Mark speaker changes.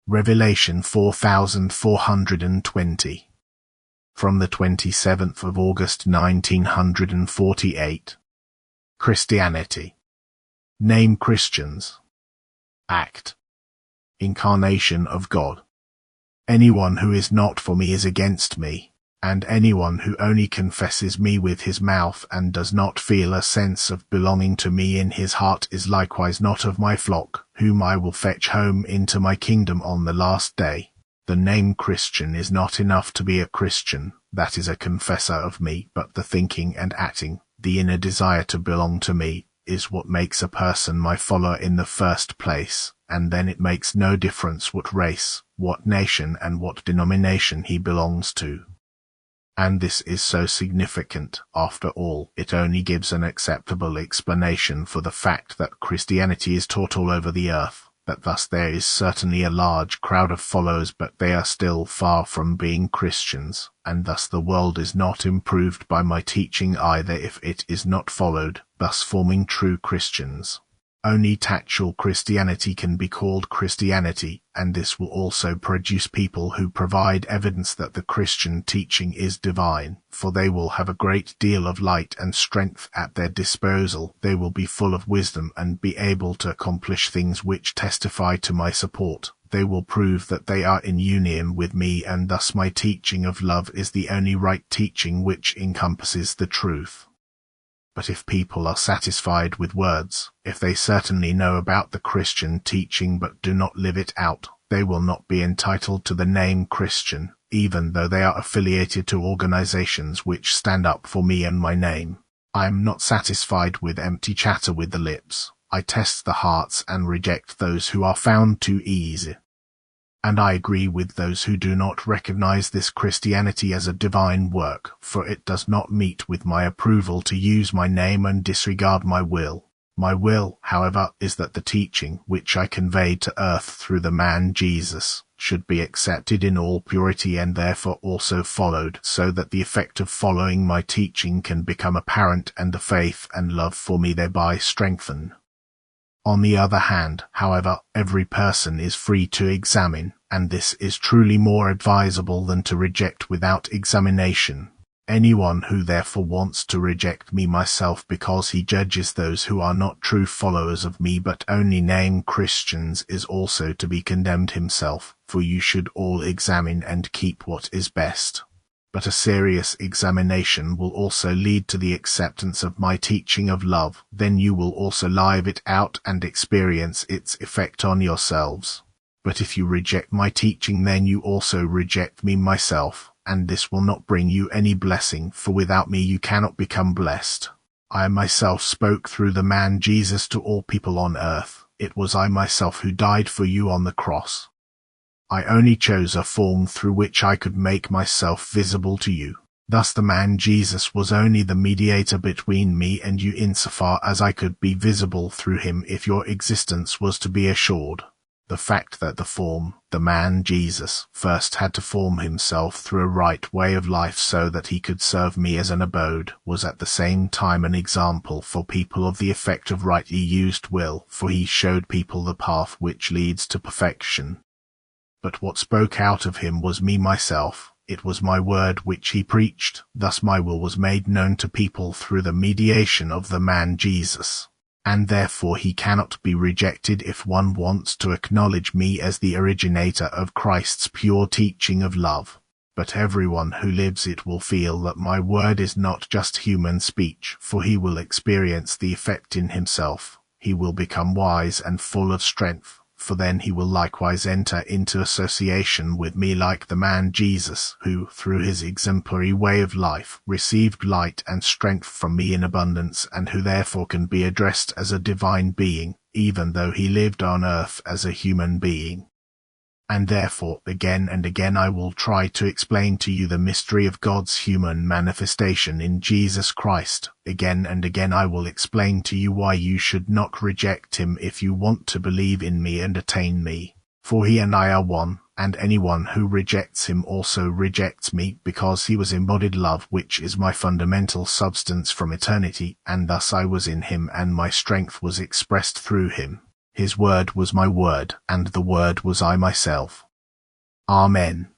Speaker 1: Revelation 4420. From the 27th of August 1948. Christianity. Name Christians. Act. Incarnation of God. Anyone who is not for me is against me, and anyone who only confesses me with his mouth and does not feel a sense of belonging to me in his heart is likewise not of my flock, whom I will fetch home into my kingdom on the last day. The name Christian is not enough to be a Christian, that is a confessor of me, but the thinking and acting, the inner desire to belong to me, is what makes a person my follower in the first place, and then it makes no difference what race, what nation and what denomination he belongs to. And this is so significant. After all, it only gives an acceptable explanation for the fact that Christianity is taught all over the earth, that thus there is certainly a large crowd of followers, but they are still far from being Christians, and thus the world is not improved by my teaching either if it is not followed, thus forming true Christians. Only tactual Christianity can be called Christianity, and this will also produce people who provide evidence that the Christian teaching is divine, for they will have a great deal of light and strength at their disposal. They will be full of wisdom and be able to accomplish things which testify to my support. They will prove that they are in union with me, and thus my teaching of love is the only right teaching which encompasses the truth. But if people are satisfied with words, if they certainly know about the Christian teaching but do not live it out, they will not be entitled to the name Christian, even though they are affiliated to organizations which stand up for me and my name. I am not satisfied with empty chatter with the lips. I test the hearts and reject those who are found too easy. And I agree with those who do not recognize this Christianity as a divine work, for it does not meet with my approval to use my name and disregard my will. My will, however, is that the teaching which I conveyed to earth through the man Jesus should be accepted in all purity and therefore also followed, so that the effect of following my teaching can become apparent and the faith and love for me thereby strengthen. On the other hand, however, every person is free to examine, and this is truly more advisable than to reject without examination. Anyone who therefore wants to reject me myself because he judges those who are not true followers of me but only name Christians is also to be condemned himself, for you should all examine and keep what is best. But a serious examination will also lead to the acceptance of my teaching of love. Then you will also live it out and experience its effect on yourselves. But if you reject my teaching, then you also reject me myself, and this will not bring you any blessing, for without me you cannot become blessed. I myself spoke through the man Jesus to all people on earth. It was I myself who died for you on the cross. I only chose a form through which I could make myself visible to you. Thus the man Jesus was only the mediator between me and you insofar as I could be visible through him if your existence was to be assured. The fact that the form, the man Jesus, first had to form himself through a right way of life so that he could serve me as an abode, was at the same time an example for people of the effect of rightly used will, for he showed people the path which leads to perfection. But what spoke out of him was me myself. It was my word which he preached. Thus my will was made known to people through the mediation of the man Jesus. And therefore he cannot be rejected if one wants to acknowledge me as the originator of Christ's pure teaching of love. But everyone who lives it will feel that my word is not just human speech, for he will experience the effect in himself. He will become wise and full of strength, for then he will likewise enter into association with me like the man Jesus, who, through his exemplary way of life, received light and strength from me in abundance, and who therefore can be addressed as a divine being, even though he lived on earth as a human being. And therefore, again and again I will try to explain to you the mystery of God's human manifestation in Jesus Christ. Again and again I will explain to you why you should not reject him if you want to believe in me and attain me. For he and I are one, and anyone who rejects him also rejects me, because he was embodied love, which is my fundamental substance from eternity, and thus I was in him and my strength was expressed through him. His word was my word, and the word was I myself. Amen.